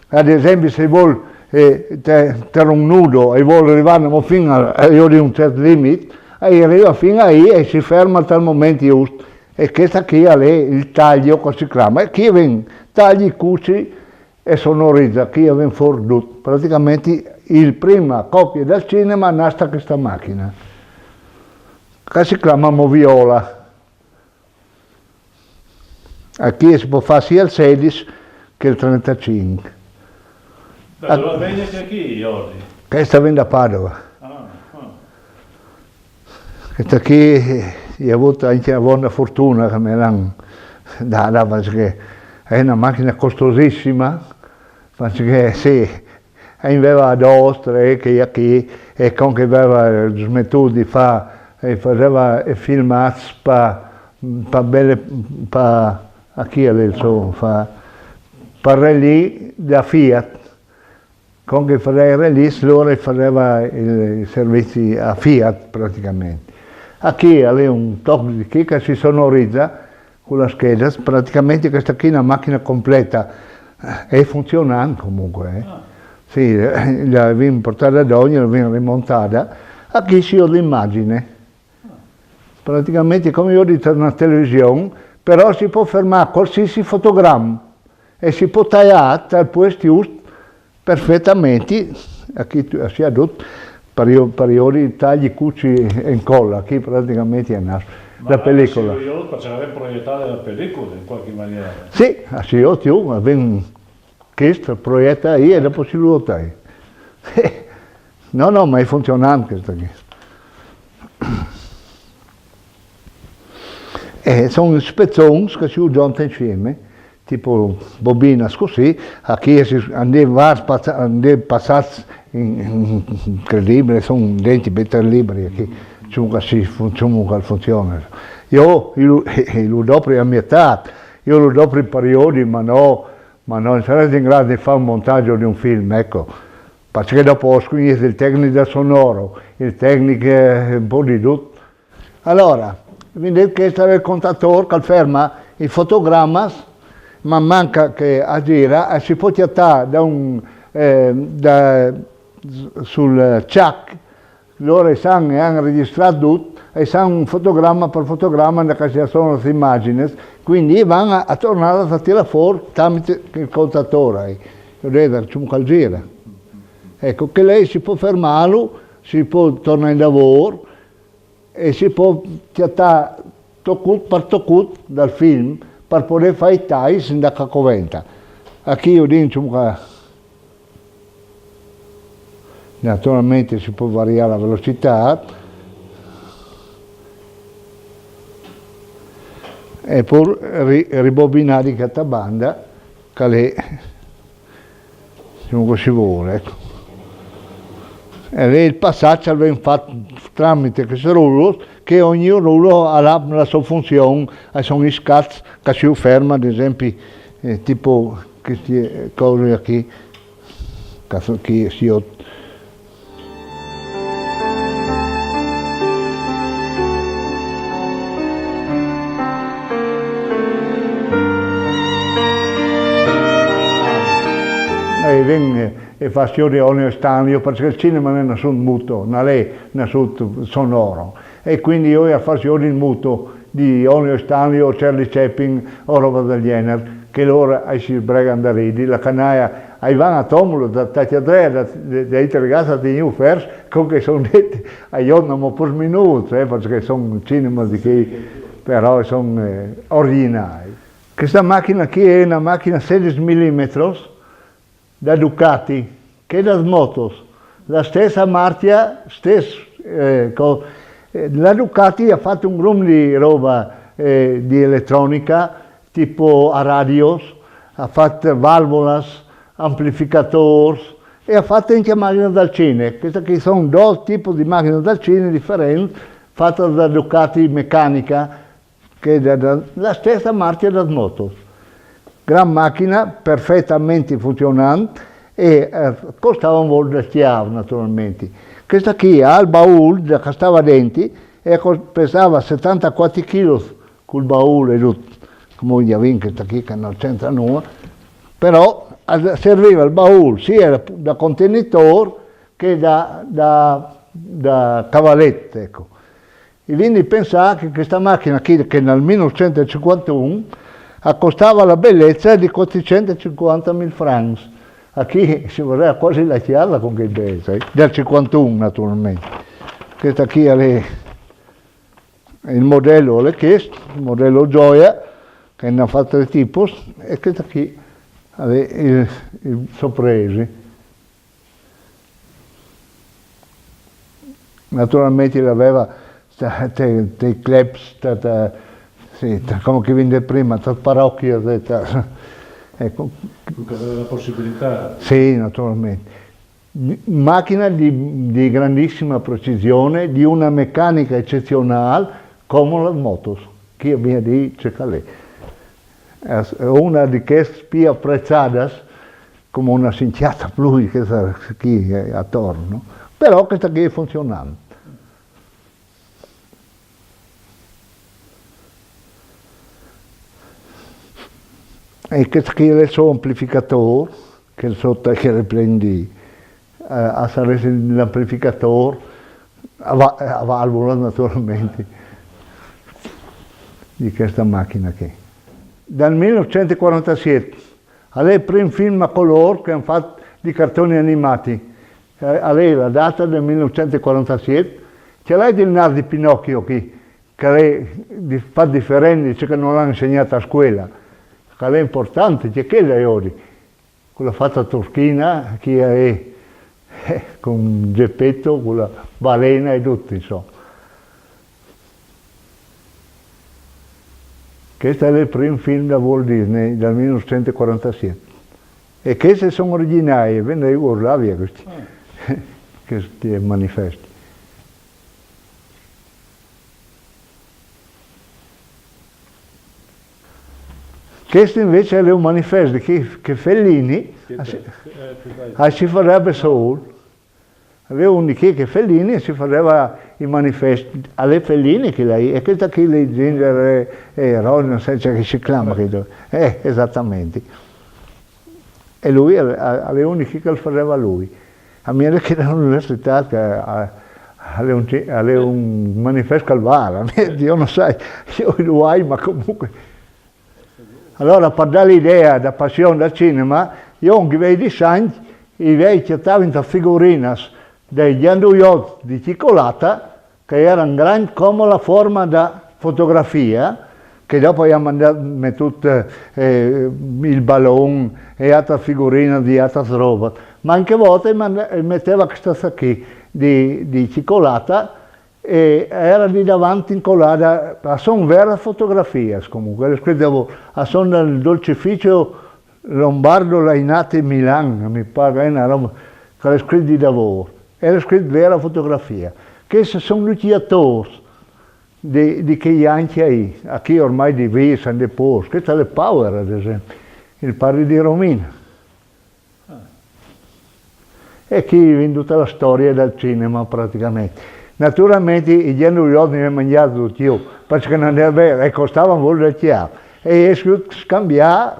ad esempio se vuole per un nudo e vuole arrivare fino a un certo limite, arriva fino a lì e si ferma a tal momento giusto. E questa qui è il taglio che si chiama, e qui viene tagli, cuci e sonorizza, qui viene fuori tutto. Praticamente la prima copia del cinema nasce questa macchina, che si chiama moviola. A chi si può fare sia il 16 che il 35. Dove vedi che qui oggi? Questa viene da Padova. Questa qui ho avuto anche una buona fortuna che me l'hanno data, perché è una macchina costosissima, perché sì, aveva due, tre, che qui, e con che aveva smesso di fare, faceva filmati per a chi è insomma, per lì da Fiat, con che faceva release loro faceva i servizi a Fiat praticamente. A chi ha un tocco di chi che si sonorizza con la scheda, praticamente questa qui è una macchina completa e funzionante comunque. Sì, la viene portata da ogni, la viene rimontata, a chi si ha l'immagine. Praticamente come io ho detto una televisione, però si può fermare qualsiasi fotogramma e si può tagliare dal posto giusto perfettamente, a chi si ha tutto. Periodi tagli, cuci e incolla, qui praticamente è nato la pellicola. Ma faceva proiettare la pellicola in qualche maniera? Sì, sì, ma ben questo proietta lì e dopo si lo taglia. No, ma è funzionante questa qui. Sono spezzoni che si usano insieme, tipo bobina così, a chi si andava passati incredibile, sono denti per libri che funzionano. Io lo do per la mia età, io lo do per i periodi, ma non sarei in grado di fare un montaggio di un film, ecco, perché dopo quindi il tecnico del sonoro, il tecnico un po' di tutto. Allora, vedete che questo è il contatore che ferma il fotogramma, ma manca che gira e si può trattare sul ciak, loro hanno registrato tutto e sanno fotogramma per fotogramma che ci sono le immagini, quindi vanno a tornare a tirare fuori tramite il contatore, vedete, c'è un gira. Ecco che lei si può fermarlo, si può tornare in lavoro e si può trattare toccut per toccut dal film per poter fare i tagli da cacoventa. A chi io dico che naturalmente si può variare la velocità e poi ribobinare questa banda che è come si vuole. Ecco. E lì il passaggio viene fatto tramite questi rulli che ogni rullo ha la sua funzione e sono gli scatti che si ferma, ad esempio tipo queste cose qui che si e fa di olio stanio, perché il cinema non è nessun muto, non è nessun sonoro. E quindi io faccio il muto di olio stanio o Charlie Chaplin o roba del genere, che loro si sbregano da ridi, la canaia vanno a Tomulo, da Tatiadrea, da Itrigasa di New Fers, con che sono detti a non per minuto, perché sono cinema di che però sono originali. Questa macchina qui è una macchina 16 mm da Ducati, che è da motos, la stessa marcia, la Ducati ha fatto un gruppo di roba di elettronica, tipo a radios, ha fatto valvolas, amplificatori e ha fatto anche macchine dal cine. Queste qui sono due tipi di macchine dal cine differenti, fatte da Ducati meccanica, che è la stessa marcia da motos. Gran macchina, perfettamente funzionante e costava un volo da chiave naturalmente. Questa qui ha il baule che stava dentro e pesava 74 kg col baule e tutto. Come già vinto questa qui che non c'entra nulla, però serviva il baule sia da contenitore che da cavallette. Ecco. E quindi pensare che questa macchina qui, che nel 1951 costava la bellezza di 450.000 francs. A chi si vorrebbe quasi lasciarla con che bellezza, del 51 naturalmente. Questa qui è il modello chiesto, il modello Gioia, che ne ha fatto tre tipi, e questa qui è il sorpresi. Naturalmente l'aveva dei clips, come che vende prima, tra parrocchie, ecco. Aveva la possibilità. Sì, naturalmente. Macchina di grandissima precisione, di una meccanica eccezionale, come le motos, che abbiamo di cercare. È una di queste più apprezzate, come una cinciata blu che sta qui attorno, però questa qui è funzionante. E questo qui è il suo amplificatore, che è sotto che riprendi a salire l'amplificatore, a valvola naturalmente, di questa macchina qui. Dal 1947, è il primo film a colore che hanno fatto di cartoni animati. È la data del 1947, c'è lei del naso di Pinocchio qui, che fa differente, che non l'hanno insegnato a scuola. Che è importante, c'è quella è oggi, quella fatta a Turchina, che è con Geppetto, con la balena e tutto, insomma. Questo è il primo film da Walt Disney dal 1947. E questi sono originali, vengono da Jugoslavia questi manifesti. Questo invece è un manifesto che Fellini si farebbe solo. Aveva un che Fellini si faceva i manifesti alle Fellini che lei, e questa qui le Ginger e Ron, non so che si chiama, esattamente. E lui alle uniche che lo faceva lui. A me che all'università alle un manifesto calvaro, io non sai, io lo hai, ma comunque. Allora, per dare l'idea della passione del cinema, io ho visto di sangue, i cercavano figurine degli andouillot di cioccolata, che erano grandi come la forma da fotografia, che dopo abbiamo mandato il ballone e altre figurine di altre robe. Ma anche a volte metteva questa qui di cioccolata, e era di davanti incollata, sono vere fotografie comunque, sono nel dolcificio Lombardo Lainate in Milano, mi pare, una roba che è scritto di lavoro, era scritto vera fotografia. Questi sono tutti attori di quegli anni, a chi ormai di via sono deposti. Questa è il Power, ad esempio, il padre di Romina. E chi ha venduto la storia del cinema praticamente. Naturalmente i genitori ne hanno mangiato tutti io, perché non è vero, e costavano molto di chiaro. E è scambiare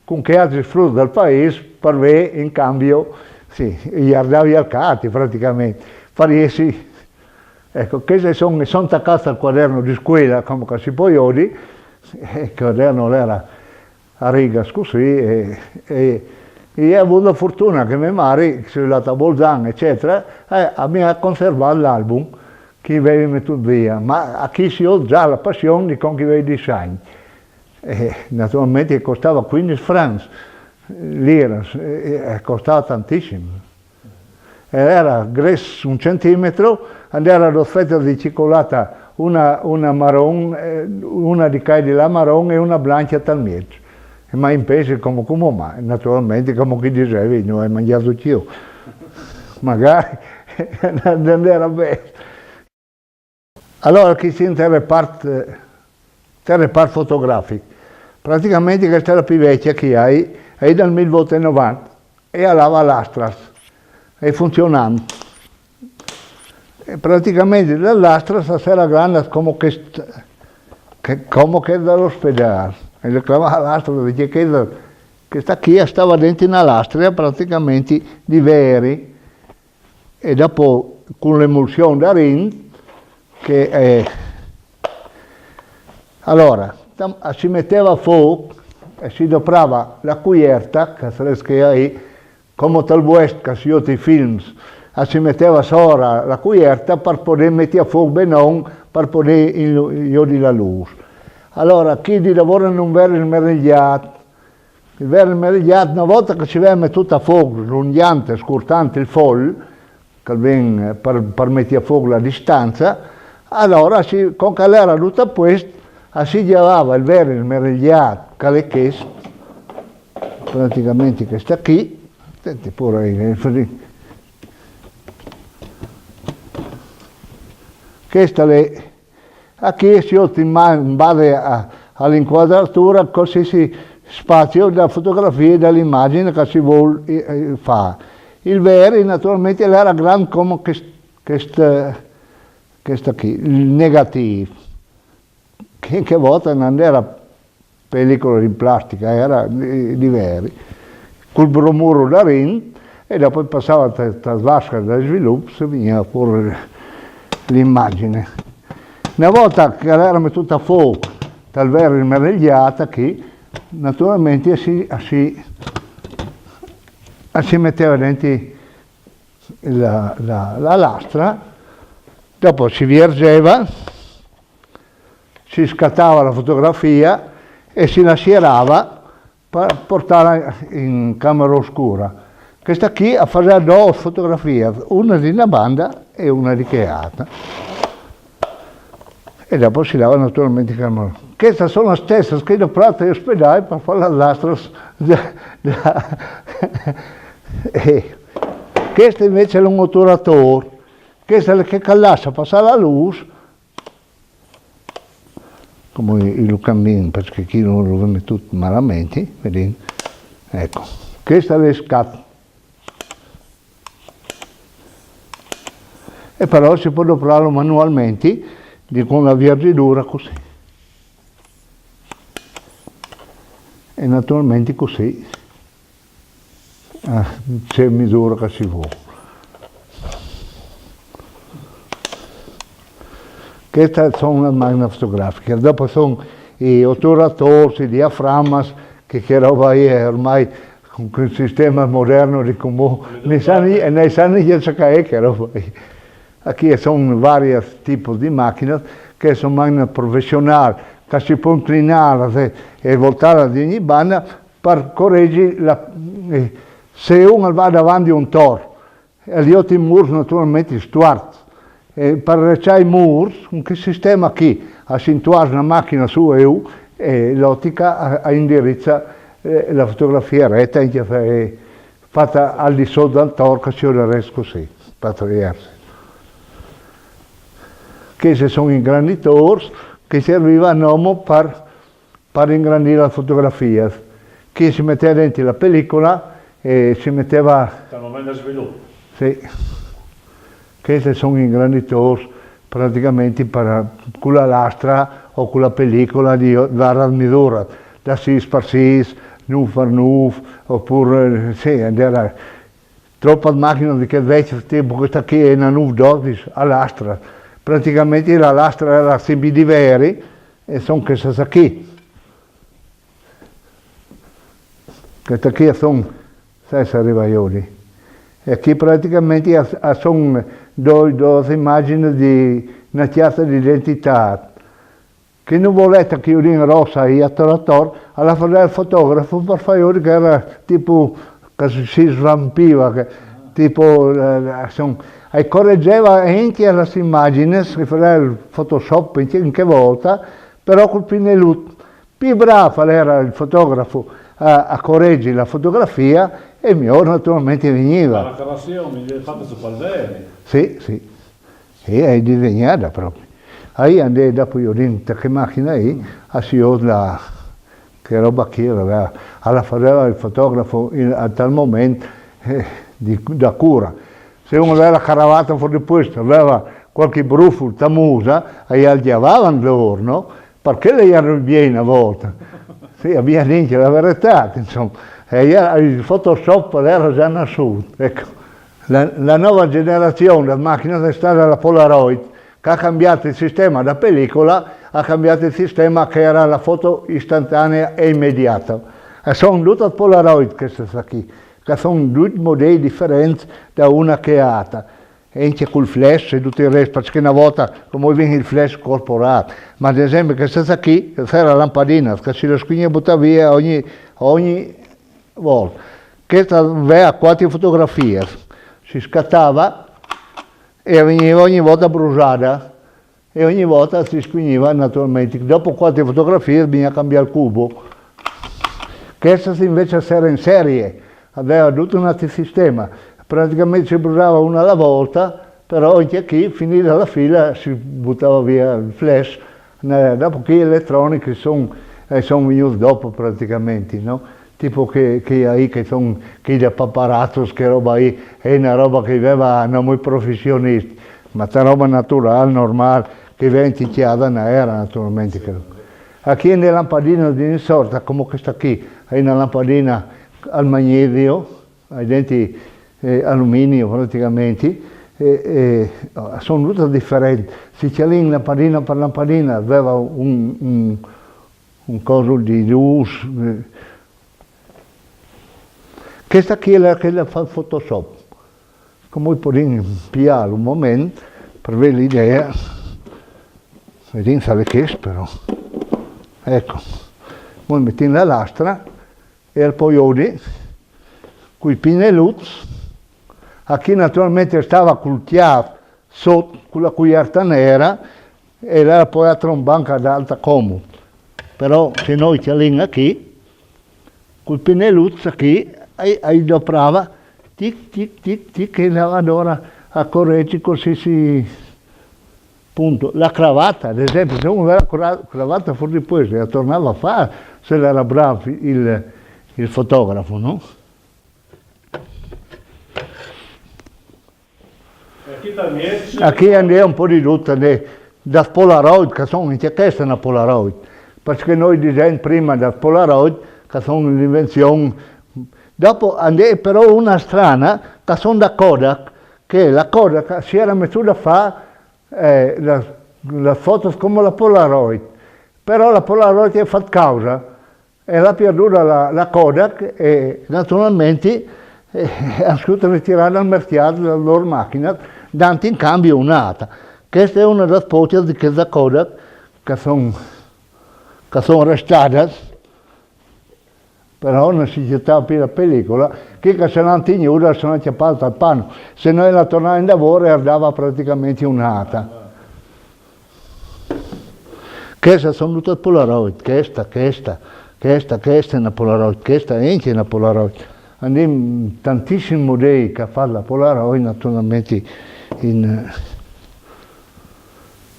con che altri frutti del paese per avere in cambio sì, gli ardavi al cati praticamente. Fariesi, ecco, queste sono attaccate al quaderno di scuola, come si può oggi, il quaderno era a riga così, e ho avuto la fortuna che mia madre, si è andata a Bolzano, eccetera, mi ha conservato l'album che avevi messo via, ma a chi si ha già la passione di con chi aveva i disegni. Naturalmente costava 15 francs, lire, costava tantissimo. Era grasso 1 centimetro, era l'offerta di cioccolata, una marron, una di caille di la marron e una bianca tal mezzo. Ma in paese come mai, naturalmente come chi dicevi, non hai mangiato più. Magari non era bello. Allora chi si interrepart fotografico. Praticamente questa è la più vecchia che hai, è dal 1990 e allava l'Astras, è funzionante. E praticamente dall'Astras era grande come che dall'ospedale. E le clavava l'Astras, dice che sta qui stava dentro una lastra praticamente di veri, e dopo con l'emulsione da Rin, allora si metteva a fuoco e si doprava la cuierta, che è come tal West che si usa i film, si metteva sopra la cuierta per poter mettere a fuoco benone, per poter iodi la luce. Allora chi di lavoro non vera il merigliato, una volta che ci aveva tutto a fuoco, l'undiante, scurtante il foll, che viene per mettere a fuoco la distanza, allora con che era tutto a questo, si llevava il vero il merigliato, che è questo, praticamente che sta qui, senti pure questa è, a chi si ottima in base all'inquadratura qualsiasi spazio della fotografia e dell'immagine che si vuole fare. Il vero naturalmente era grande come questa qui, il negativo, che volta non era pellicola in plastica, era di veri, col bromuro da Rin, e dopo passava questa vasca da sviluppo e veniva fuori l'immagine. Una volta che era mettuta a fuoco dal vero immerigliata, che naturalmente si metteva dentro la lastra, dopo si viergeva, si scattava la fotografia e si la schierava per portarla in camera oscura. Questa qui a fare due fotografie, una di una banda e una di cheata. E dopo si lava naturalmente in camera. Queste sono le stesse che ho preso all'ospedale per fare la lastra. Questo invece è un otturatore, questo è che lascia passare la luce, come il lucambin, perché chi non lo vede tutto malamente, vedete? Ecco, questo è le scatto. E però si può operarlo manualmente, con la vergidura così. E naturalmente così c'è misura che si vuole. Queste sono le macchine fotografiche. Dopo sono i otturatori, i diaframma, che roba è ormai con il sistema moderno di come nei anni che roba è. Qui sono vari tipi di macchine, che sono macchine professionali, che si può inclinare e voltare di ogni banda per correggere se uno va davanti a un toro, e gli altri muri naturalmente stuarti. E per recare i muri, con questo sistema qui, a situare una macchina su e giù, e l'ottica indirizza la fotografia retta, fatta al di sotto del toro, che si resta così, patriarsi. Questi sono ingranditori che servivano per ingrandire la fotografia. Chi si metteva dentro la pellicola e si metteva... Dal momento di sviluppo. Sì. Questi sono ingranditori praticamente con la lastra o con la pellicola di varia misura, da 6 per 6, 9 per 9, oppure sì, troppe macchine di che vecchio tipo, questa qui è una nuv a lastra. Praticamente la lastra era sempre di veri e sono queste qui. Queste qui sono 6 rivaioli. E qui praticamente sono due immagini di una chiesa di identità. Che non volete che io in rossa e a Torator, alla fine del fotografo per fare che era tipo che si svampiva, che, tipo e correggeva anche le immagini, si faceva il Photoshop in che volta, però col Pinellut. Più bravo era il fotografo a correggere la fotografia e mio naturalmente veniva. Ma la carrossione è fatta su Palveri? Sì, sì, e è disegnata proprio. Ahí andai dopo io dentro che macchina lì, a Siola, che roba che aveva, alla faceva il fotografo a tal momento da cura. Se uno aveva la caravata fuori di questo, aveva qualche brufolo, tamusa, e gli chiamavano loro, no? Perché lei era bene a volte. Sì, aveva anche la verità, insomma. E il Photoshop era già nasciuto. Ecco. La nuova generazione della macchina è stata la Polaroid, che ha cambiato il sistema da pellicola, ha cambiato il sistema che era la foto istantanea e immediata. E sono tutte Polaroid queste qui, che sono due modelli differenti da una che è altra. E anche col flash e tutto il resto, perché una volta come viene il flash corporale. Ma ad esempio questa qui, era la lampadina, che si la squigna butta via ogni volta. Questa aveva 4 fotografie, si scattava e veniva ogni volta bruciata e ogni volta si squiniva naturalmente. Dopo 4 fotografie bisogna cambiare il cubo. Questa invece era in serie, aveva tutto un altro sistema, praticamente si bruciava una alla volta, però anche qui, finita la fila, si buttava via il flash. Dopo che elettroniche sono venuti dopo praticamente, no? Tipo che sono gli apparatus, che roba lì, è una roba che aveva noi professionisti, ma questa roba naturale, normale, che viene chiara non era naturalmente. Qui è una lampadina di una sorta, come questa qui, è una lampadina al magnesio, ai denti alluminio praticamente, sono tutte differenti. Se c'è lì lampadina per lampadina, aveva un coso di luce. Questa qui è quella che fa il Photoshop. Come possiamo pigliare un momento per avere l'idea. Vediamo se che però. Ecco. Poi mettiamo la lastra e poi odi, con i pinelluti. Qui naturalmente stava col chiave sotto, con la cugliata nera, e là poi a trombanca ad alta comodo. Però se noi ci alleniamo qui, col pinelluti qui, e doprava, tic, tic, tic, tic, e allora a correggere così si... Punto. La cravatta, ad esempio, se uno aveva la cravatta fuori di questo, la tornava a fare, se era bravo il fotografo, no? Qui andiamo un po' di tutto, da Polaroid, che sono anche questa è una Polaroid, perché noi diciamo prima da Polaroid, che sono un'invenzione. Dopo andai però una strana, che sono da Kodak, che la Kodak si era messa a fare la foto come la Polaroid, però la Polaroid è fatta causa e l'ha perduta la Kodak e naturalmente ha dovuto ritirare dal mercato la loro macchina, dando in cambio un'altra. Questa è una delle foto di questa Kodak che sono restate. Però non si gettava più la pellicola, che se non ti ignuda sono acchiappata al panno. Se noi la tornavamo in lavoro andava praticamente un'ata. Questa sono tutte Polaroid, questa è una Polaroid, questa è anche una Polaroid. Andiamo tantissimi modelli che fanno la Polaroid naturalmente in...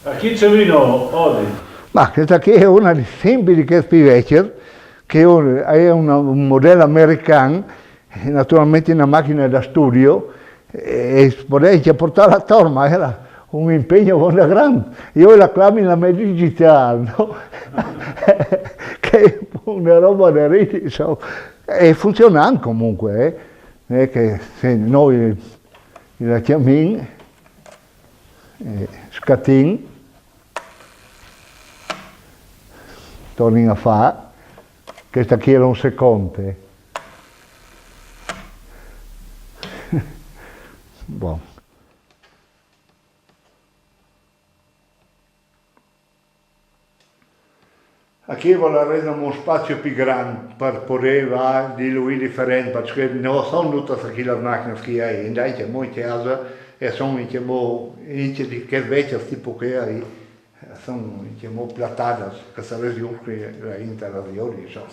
A chi c'è vino oggi? Ma questa qui è una di semplici che vecchie, che è un modello americano, naturalmente una macchina da studio, e potrei portarla a torno, ma era un impegno molto grande. Io la chiamo la media digitale, no? Che è una roba da rete, insomma. E funziona comunque, che noi la chiamiamo scatin, torni a fare, questa qui era un secondo. Buon. Qui volevo rendere uno spazio più grande per poter diluire differente, perché non sono tutte le macchine che hai, in dai c'è molte case e sono di che vecchie tipo che hai, sono platate, che sarebbero le interazioni, insomma.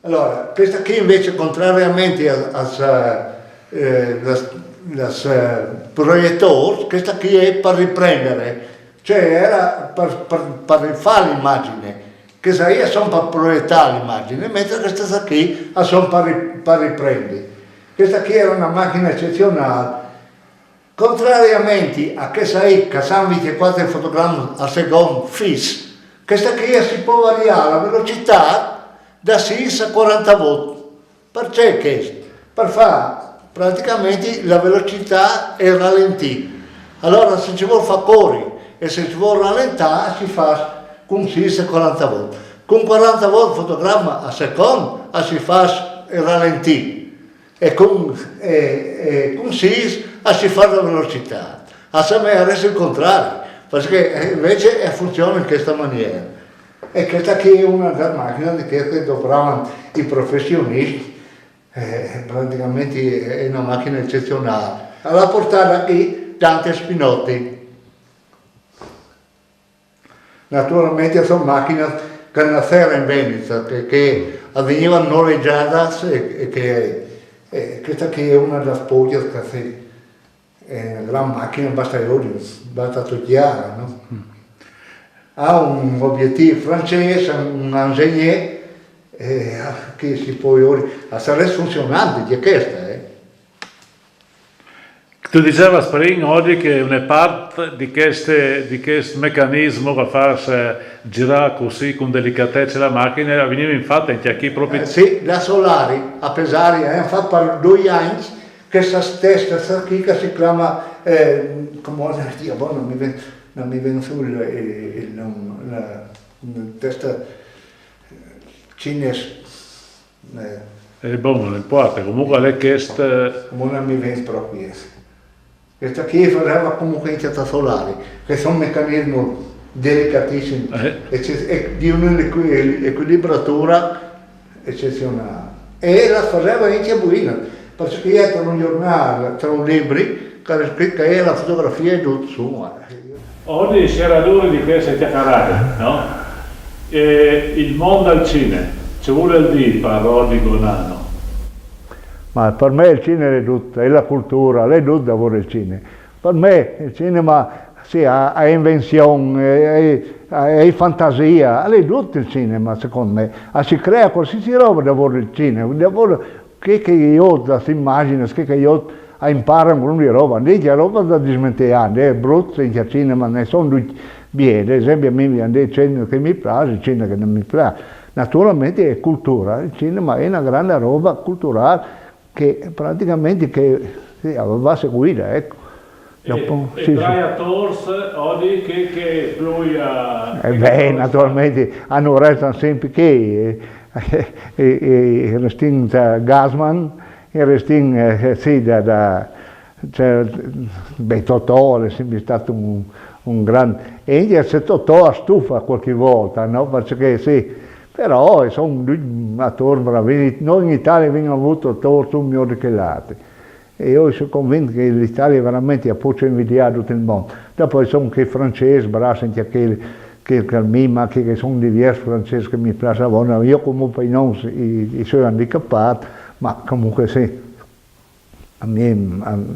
Allora, questa qui invece, contrariamente al proiettore, questa qui è per riprendere, cioè era per fare l'immagine, che sono per proiettare l'immagine, mentre questa qui sono per riprendere. Questa qui era una macchina eccezionale, contrariamente a questa che sono 24 fotogrammi al secondo fisso, questa qui si può variare la velocità da 6 a 40 volt. Perché questo? Per fare praticamente la velocità e il rallentì. Allora se ci vuole fare corri e se ci vuole rallentare si fa con 6 a 40 volt. Con 40 volt fotogramma a secondo si fa il rallentì e con 6 si fa la velocità. A me resta il contrario, perché invece funziona in questa maniera. E questa qui è una delle macchine che dovranno i professionisti, praticamente è una macchina eccezionale. Alla portata qui Dante Spinotti. Naturalmente sono macchine che nascono in Veneto, che venivano noleggiate e che questa qui è una delle spoglie che è una gran macchina, basta togliere, no? Ha un obiettivo francese, un ingegner, che si può essere funzionante di questa. Tu dicevi Spring oggi che una parte di questo meccanismo che fa girare così con delicatezza la macchina veniva infatti anche qui proprio... Sì, da Solari a Pesari, infatti per 2 anni questa stessa qui che si chiama, come non mi viene su il nome, la testa cinese. Non importa, comunque è questo... Non mi viene proprio. Questa qui faceva comunque in città solari, che sono meccanismi delicatissimi e di un'equilibratura eccezionale. E la faceva anche a Buino, perché tra un giornale, tra un libro, che scritto che la fotografia è tutto sua. Oggi c'era due di queste chiacchierate, no? Il mondo al cinema, ci vuole il dire per oggi con anno. Ma per me il cinema è tutto, è la cultura, è tutto lavoro il cinema. Per me il cinema sì, ha invenzione, è fantasia, è tutto il cinema secondo me. Si crea qualsiasi roba lavoro il cinema, lavoro che io si immagino, che io imparo un di roba, non è roba da dismentare, è brutto in cinema, ne sono due bene, ad esempio a me mi hanno detto cinema che mi piace, il cinema che non mi piace. Naturalmente è cultura, il cinema è una grande roba culturale che praticamente va seguita, ecco. Dopo, e tra gli attori oggi che lui ha... naturalmente hanno restato sempre che Restin Gasman, e Restin Totò è sempre stato un grande... E anche Totò stufa qualche volta, no? Perché sì, però sono due attori bravi. Noi in Italia abbiamo avuto attori migliori che gli altri. E io sono convinto che l'Italia è veramente a poco invidiare tutto il mondo. Dopo sono anche i francesi, bravi, che Mima, che sono diversi francesi che mi piacevano. Io comunque non i suoi handicappati, ma comunque sì.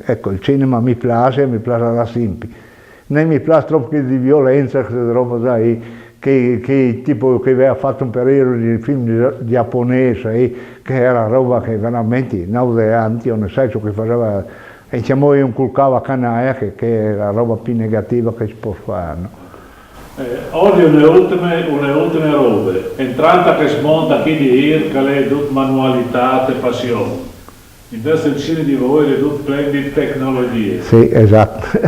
Ecco, il cinema mi piace da sempre. Non mi piace troppo di violenza, queste robe che tipo che aveva fatto un periodo di film giapponese, che era roba che veramente nauseante, nel senso che faceva, inculcava canaglia, che era la roba più negativa che si può fare. No? Oggi le ultime robe, entrata che smonta chi di ir, che le tut manualità e passione. Invece il cine di voi le tut prendi tecnologie. Sì, esatto.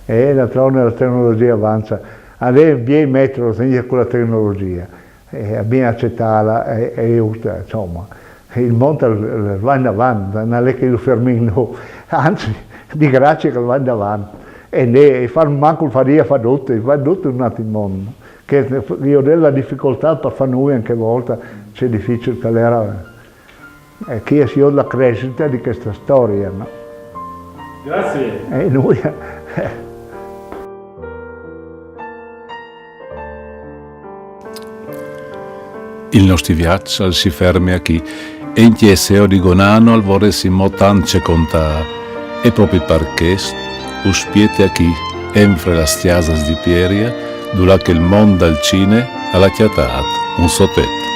E la tecnologia avanza. Adesso bien metterlo con la tecnologia, ben accettarla e insomma, il mondo va in avanti, non è che lo fermino, anzi, di grazia che va in avanti. E far manco faria fa tutto un attimo mondo. Che io ho della difficoltà per fare noi anche a volte, c'è difficile che era. E chi è la crescita di questa storia, no? Grazie. E noi. Il nostro viaggio si ferma qui e in chiesa di Gonano al vorremmo tante contare e proprio per questo uspiete qui enfre las chiasas di Pieria, dove il mondo al cine ha chiatato un sottetto.